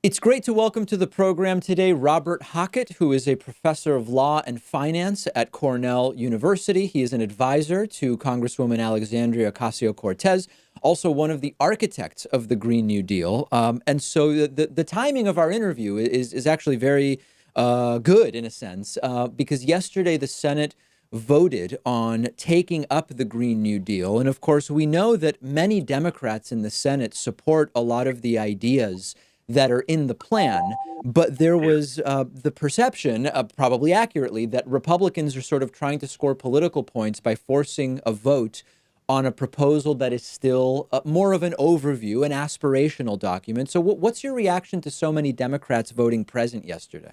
It's great to welcome to the program today Robert Hockett, who is a professor of law and finance at Cornell University. He is an advisor to Congresswoman Alexandria Ocasio-Cortez, also one of the architects of the Green New Deal. And so the timing of our interview is actually very good in a sense, because yesterday the Senate voted on taking up the Green New Deal. And of course, we know that many Democrats in the Senate support a lot of the ideas that are in the plan. But there was the perception, probably accurately, that Republicans are sort of trying to score political points by forcing a vote on a proposal that is still more of an overview, an aspirational document. So what's your reaction to so many Democrats voting present yesterday?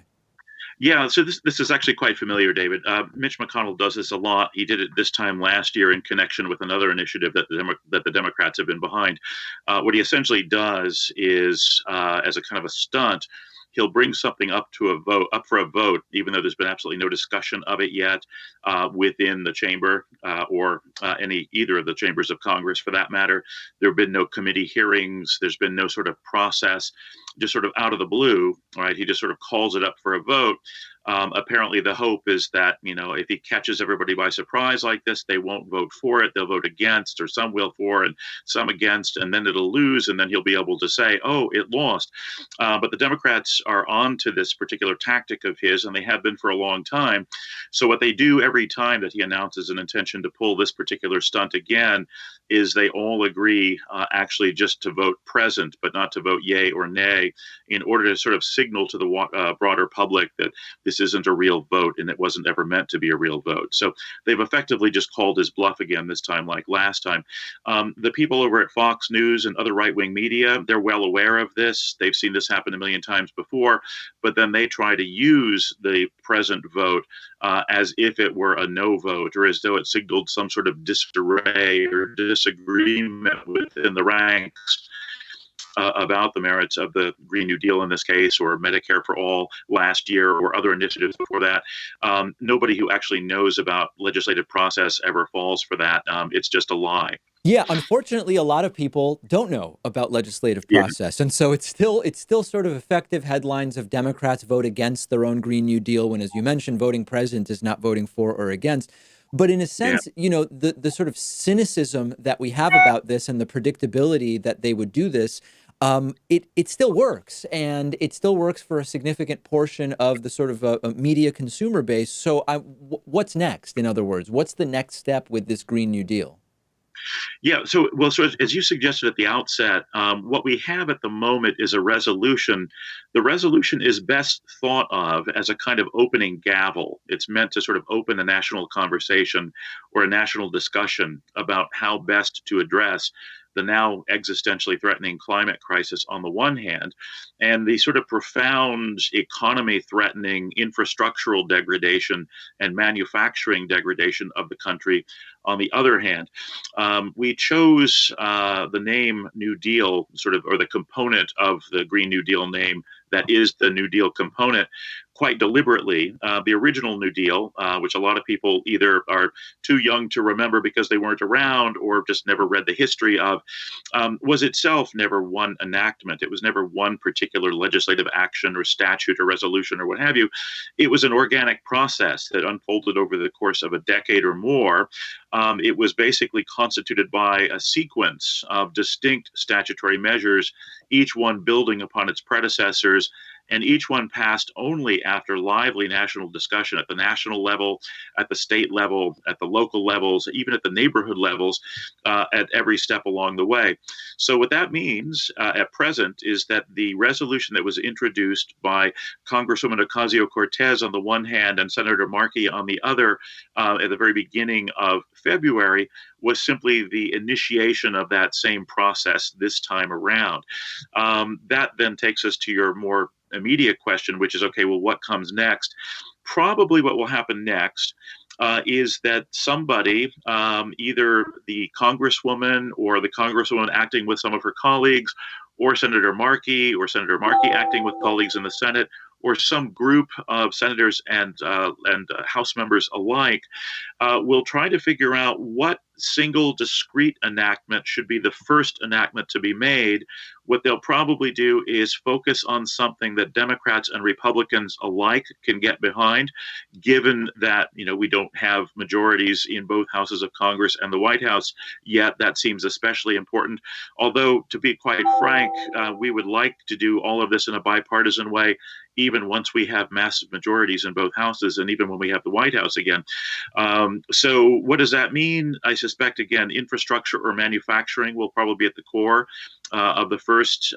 Yeah, so this is actually quite familiar, David. Mitch McConnell does this a lot. He did it this time last year in connection with another initiative that the Democrats have been behind. What he essentially does is, as a kind of a stunt, he'll bring something up for a vote, even though there's been absolutely no discussion of it yet within the chamber or either of the chambers of Congress, for that matter. There have been no committee hearings. There's been no sort of process. Just sort of out of the blue, right? He just sort of calls it up for a vote. Apparently, the hope is that, if he catches everybody by surprise like this, they won't vote for it. They'll vote against, or some will for and some against, and then it'll lose. And then he'll be able to say, oh, it lost. But the Democrats are on to this particular tactic of his, and they have been for a long time. So what they do every time that he announces an intention to pull this particular stunt again is they all agree actually just to vote present, but not to vote yay or nay, in order to sort of signal to the broader public that this isn't a real vote and it wasn't ever meant to be a real vote. So they've effectively just called his bluff again, this time like last time. The people over at Fox News and other right-wing media, they're well aware of this. They've seen this happen a million times before, but then they try to use the present vote as if it were a no vote, or as though it signaled some sort of disarray or disagreement within the ranks about the merits of the Green New Deal in this case, or Medicare for All last year, or other initiatives before that. Nobody who actually knows about legislative process ever falls for that. It's just a lie. Yeah, unfortunately, a lot of people don't know about legislative Yeah, process. And so it's still sort of effective headlines of Democrats vote against their own Green New Deal when, as you mentioned, voting present is not voting for or against. But in a yeah. sense, the sort of cynicism that we have about this and the predictability that they would do this, it still works, and it still works for a significant portion of the sort of media consumer base. So what's next? In other words, what's the next step with this Green New Deal? Yeah, so as you suggested at the outset, what we have at the moment is a resolution. The resolution is best thought of as a kind of opening gavel. It's meant to sort of open a national conversation or a national discussion about how best to address the now existentially threatening climate crisis on the one hand, and the sort of profound economy threatening infrastructural degradation and manufacturing degradation of the country on the other hand. We chose the name New Deal, sort of, or the component of the Green New Deal name that is the New Deal component, quite deliberately. The original New Deal, which a lot of people either are too young to remember because they weren't around or just never read the history of, was itself never one enactment. It was never one particular legislative action or statute or resolution or what have you. It was an organic process that unfolded over the course of a decade or more. It was basically constituted by a sequence of distinct statutory measures, each one building upon its predecessors, and each one passed only after lively national discussion at the national level, at the state level, at the local levels, even at the neighborhood levels, at every step along the way. So what that means at present is that the resolution that was introduced by Congresswoman Ocasio-Cortez on the one hand and Senator Markey on the other at the very beginning of February was simply the initiation of that same process this time around. That then takes us to your more immediate question, which is, okay, well, what comes next? Probably what will happen next is that somebody, either the congresswoman or the congresswoman acting with some of her colleagues, or Senator Markey acting with colleagues in the Senate, or some group of senators and House members alike, will try to figure out what single discrete enactment should be the first enactment to be made. What they'll probably do is focus on something that Democrats and Republicans alike can get behind, given that we don't have majorities in both houses of Congress and the White House yet. That seems especially important. Although, to be quite frank, we would like to do all of this in a bipartisan way, even once we have massive majorities in both houses, and even when we have the White House again. So what does that mean? I suspect, again, infrastructure or manufacturing will probably be at the core of the first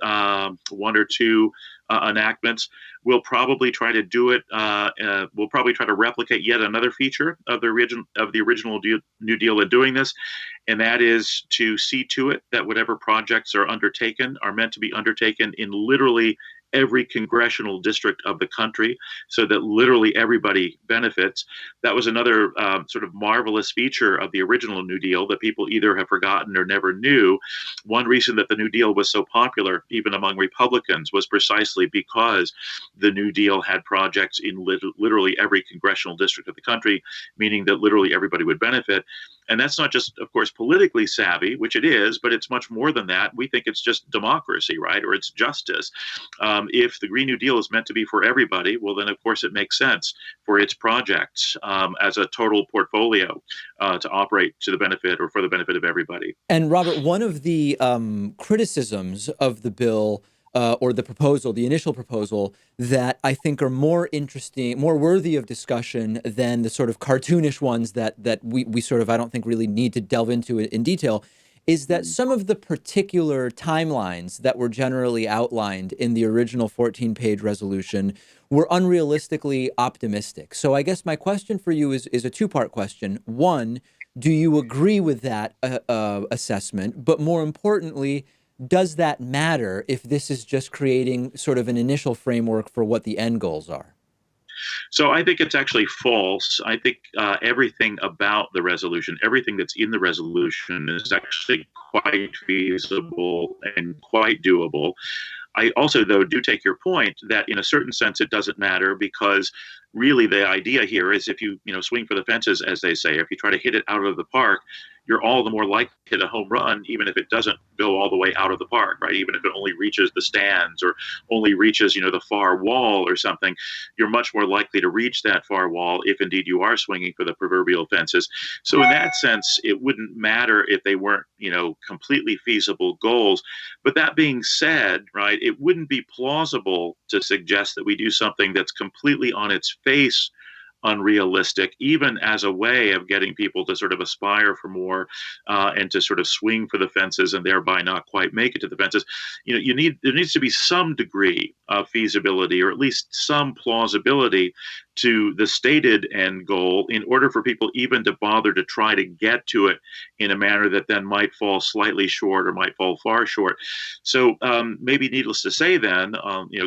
one or two enactments. We'll probably try to do it. We'll probably try to replicate yet another feature of the original New Deal in doing this, and that is to see to it that whatever projects are undertaken are meant to be undertaken in literally every congressional district of the country, so that literally everybody benefits. That was another sort of marvelous feature of the original New Deal that people either have forgotten or never knew. One reason that the New Deal was so popular, even among Republicans, was precisely because the New Deal had projects in literally every congressional district of the country, meaning that literally everybody would benefit. And that's not just, of course, politically savvy, which it is, but it's much more than that. We think it's just democracy, right? Or it's justice. If the Green New Deal is meant to be for everybody, well, then, of course, it makes sense for its projects as a total portfolio to operate to the benefit or for the benefit of everybody. And Robert, one of the criticisms of the bill or the proposal, the initial proposal, that I think are more interesting, more worthy of discussion than the sort of cartoonish ones that we sort of, I don't think, really need to delve into it in detail, is that some of the particular timelines that were generally outlined in the original 14-page resolution were unrealistically optimistic. So I guess my question for you is a two-part question. One, do you agree with that assessment? But more importantly, does that matter if this is just creating sort of an initial framework for what the end goals are? So I think it's actually false. I think everything about the resolution, everything that's in the resolution, is actually quite feasible and quite doable. I also, though, do take your point that in a certain sense it doesn't matter, because really the idea here is if you swing for the fences, as they say, if you try to hit it out of the park, you're all the more likely to hit a home run, even if it doesn't go all the way out of the park, right? Even if it only reaches the stands or only reaches, the far wall or something, you're much more likely to reach that far wall if indeed you are swinging for the proverbial fences. So in that sense, it wouldn't matter if they weren't, completely feasible goals. But that being said, right, it wouldn't be plausible to suggest that we do something that's completely on its face unrealistic, even as a way of getting people to sort of aspire for more and to sort of swing for the fences and thereby not quite make it to the fences. There needs to be some degree of feasibility, or at least some plausibility to the stated end goal, in order for people even to bother to try to get to it in a manner that then might fall slightly short or might fall far short. So maybe needless to say then,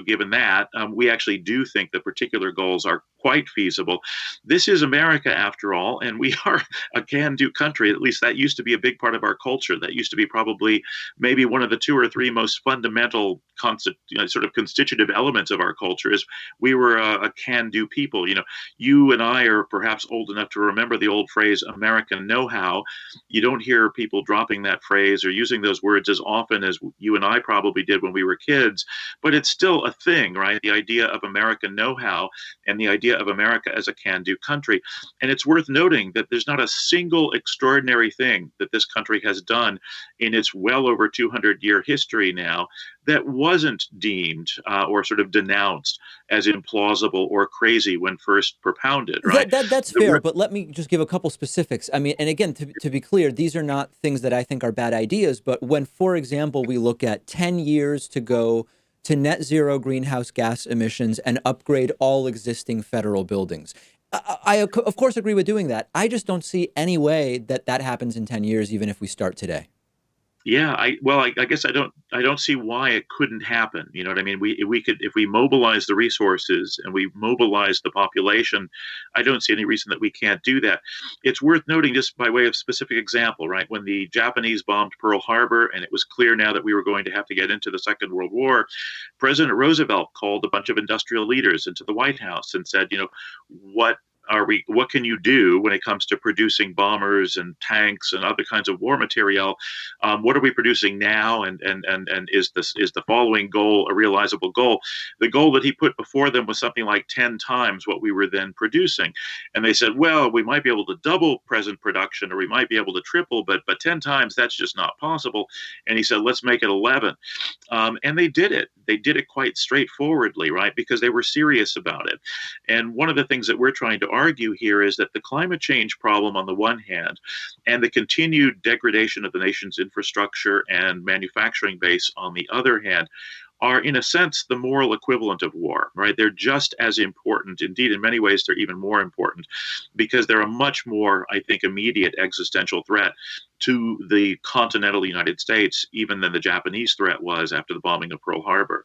given that, we actually do think the particular goals are quite feasible. This is America, after all, and we are a can-do country. At least that used to be a big part of our culture. That used to be probably maybe one of the two or three most fundamental sort of constitutive elements of our culture, is we were a can-do people. You and I are perhaps old enough to remember the old phrase American know-how. You don't hear people dropping that phrase or using those words as often as you and I probably did when we were kids, but it's still a thing, right? The idea of American know-how and the idea of America as a can-do country. And it's worth noting that there's not a single extraordinary thing that this country has done in its well over 200-year history now that wasn't deemed or sort of denounced as implausible or crazy when first propounded, right? That's fair, but let me just give a couple specifics. I mean, and again, to be clear, these are not things that I think are bad ideas, but when, for example, we look at 10 years to go to net zero greenhouse gas emissions and upgrade all existing federal buildings, I of course agree with doing that. I just don't see any way that that happens in 10 years, even if we start today. Yeah, I guess I don't see why it couldn't happen. You know what I mean? We could, if we mobilize the resources and we mobilize the population, I don't see any reason that we can't do that. It's worth noting, just by way of specific example, right? When the Japanese bombed Pearl Harbor and it was clear now that we were going to have to get into the Second World War, President Roosevelt called a bunch of industrial leaders into the White House and said, what what can you do when it comes to producing bombers and tanks and other kinds of war material? What are we producing now? And is the following goal a realizable goal? The goal that he put before them was something like 10 times what we were then producing. And they said, well, we might be able to double present production, or we might be able to triple, but 10 times, that's just not possible. And he said, let's make it 11. And they did it. They did it quite straightforwardly, right? Because they were serious about it. And one of the things that we're trying to argue here is that the climate change problem on the one hand, and the continued degradation of the nation's infrastructure and manufacturing base on the other hand, are in a sense the moral equivalent of war, right? They're just as important. Indeed, in many ways, they're even more important because they're a much more, I think, immediate existential threat to the continental United States, even than the Japanese threat was after the bombing of Pearl Harbor.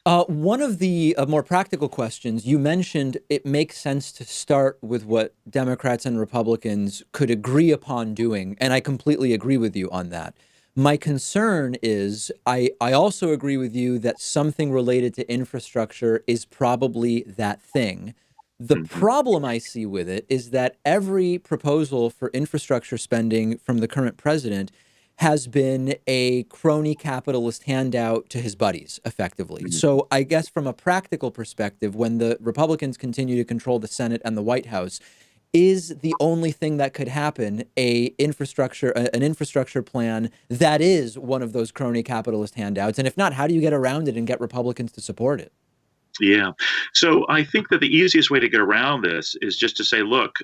One of the more practical questions you mentioned, it makes sense to start with what Democrats and Republicans could agree upon doing. And I completely agree with you on that. My concern is I also agree with you that something related to infrastructure is probably that thing. The Mm-hmm. problem I see with it is that every proposal for infrastructure spending from the current president has been a crony capitalist handout to his buddies, effectively. Mm-hmm. So I guess from a practical perspective, when the Republicans continue to control the Senate and the White House, is the only thing that could happen an infrastructure plan that is one of those crony capitalist handouts? And if not, how do you get around it and get Republicans to support it? Yeah. So I think that the easiest way to get around this is just to say, look,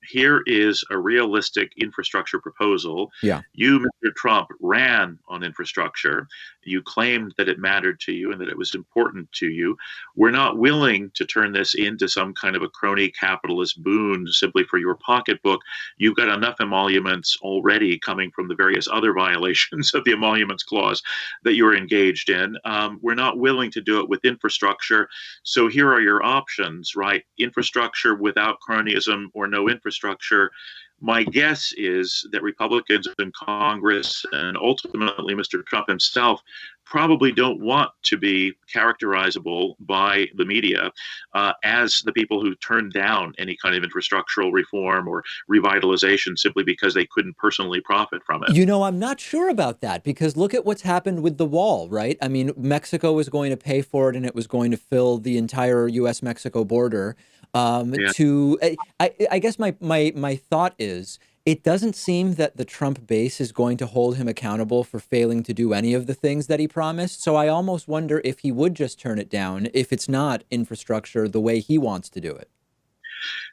here is a realistic infrastructure proposal. Yeah. You, Mr. Trump, ran on infrastructure. You claimed that it mattered to you and that it was important to you. We're not willing to turn this into some kind of a crony capitalist boon simply for your pocketbook. You've got enough emoluments already coming from the various other violations of the emoluments clause that you're engaged in. We're not willing to do it with infrastructure. So here are your options, right? Infrastructure without cronyism or no infrastructure. My guess is that Republicans in Congress and ultimately Mr. Trump himself probably don't want to be characterizable by the media as the people who turned down any kind of infrastructural reform or revitalization simply because they couldn't personally profit from it. You know, I'm not sure about that because look at what's happened with the wall, right? I mean, Mexico was going to pay for it and it was going to fill the entire U.S.-Mexico border. Yeah. I guess my thought is it doesn't seem that the Trump base is going to hold him accountable for failing to do any of the things that he promised. So I almost wonder if he would just turn it down if it's not infrastructure the way he wants to do it.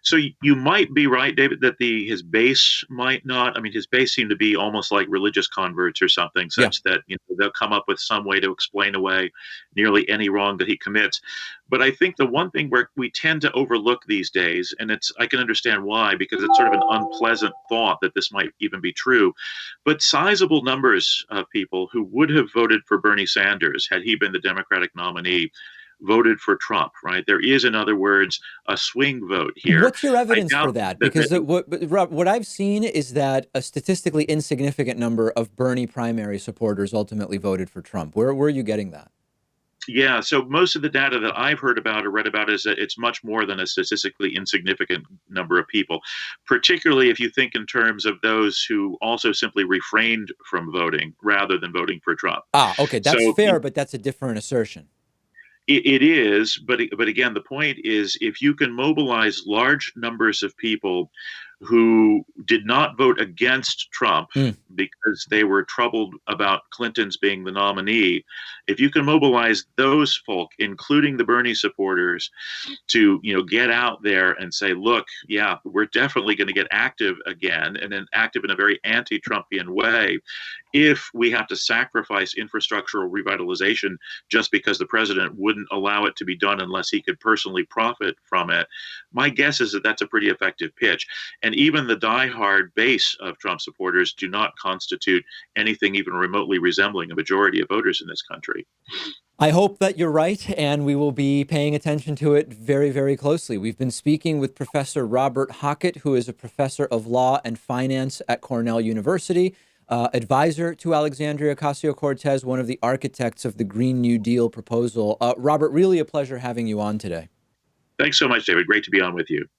So you might be right, David, that his base might not. I mean, his base seemed to be almost like religious converts or something, such that they'll come up with some way to explain away nearly any wrong that he commits. But I think the one thing where we tend to overlook these days, and I can understand why, because it's sort of an unpleasant thought that this might even be true, but sizable numbers of people who would have voted for Bernie Sanders had he been the Democratic nominee voted for Trump, right? There is, in other words, a swing vote here. What's your evidence for that? Because what I've seen is that a statistically insignificant number of Bernie primary supporters ultimately voted for Trump. Where are you getting that? Yeah, so most of the data that I've heard about or read about is that it's much more than a statistically insignificant number of people, particularly if you think in terms of those who also simply refrained from voting rather than voting for Trump. Ah, okay, that's fair, but that's a different assertion. It is, but again, the point is, if you can mobilize large numbers of people who did not vote against Trump because they were troubled about Clinton's being the nominee, if you can mobilize those folk, including the Bernie supporters, to get out there and say, look, yeah, we're definitely going to get active again, and then active in a very anti-Trumpian way, if we have to sacrifice infrastructural revitalization just because the president wouldn't allow it to be done unless he could personally profit from it, my guess is that that's a pretty effective pitch. And even the diehard base of Trump supporters do not constitute anything even remotely resembling a majority of voters in this country. I hope that you're right, and we will be paying attention to it very, very closely. We've been speaking with Professor Robert Hockett, who is a professor of law and finance at Cornell University, advisor to Alexandria Ocasio-Cortez, one of the architects of the Green New Deal proposal. Robert, really a pleasure having you on today. Thanks so much, David. Great to be on with you.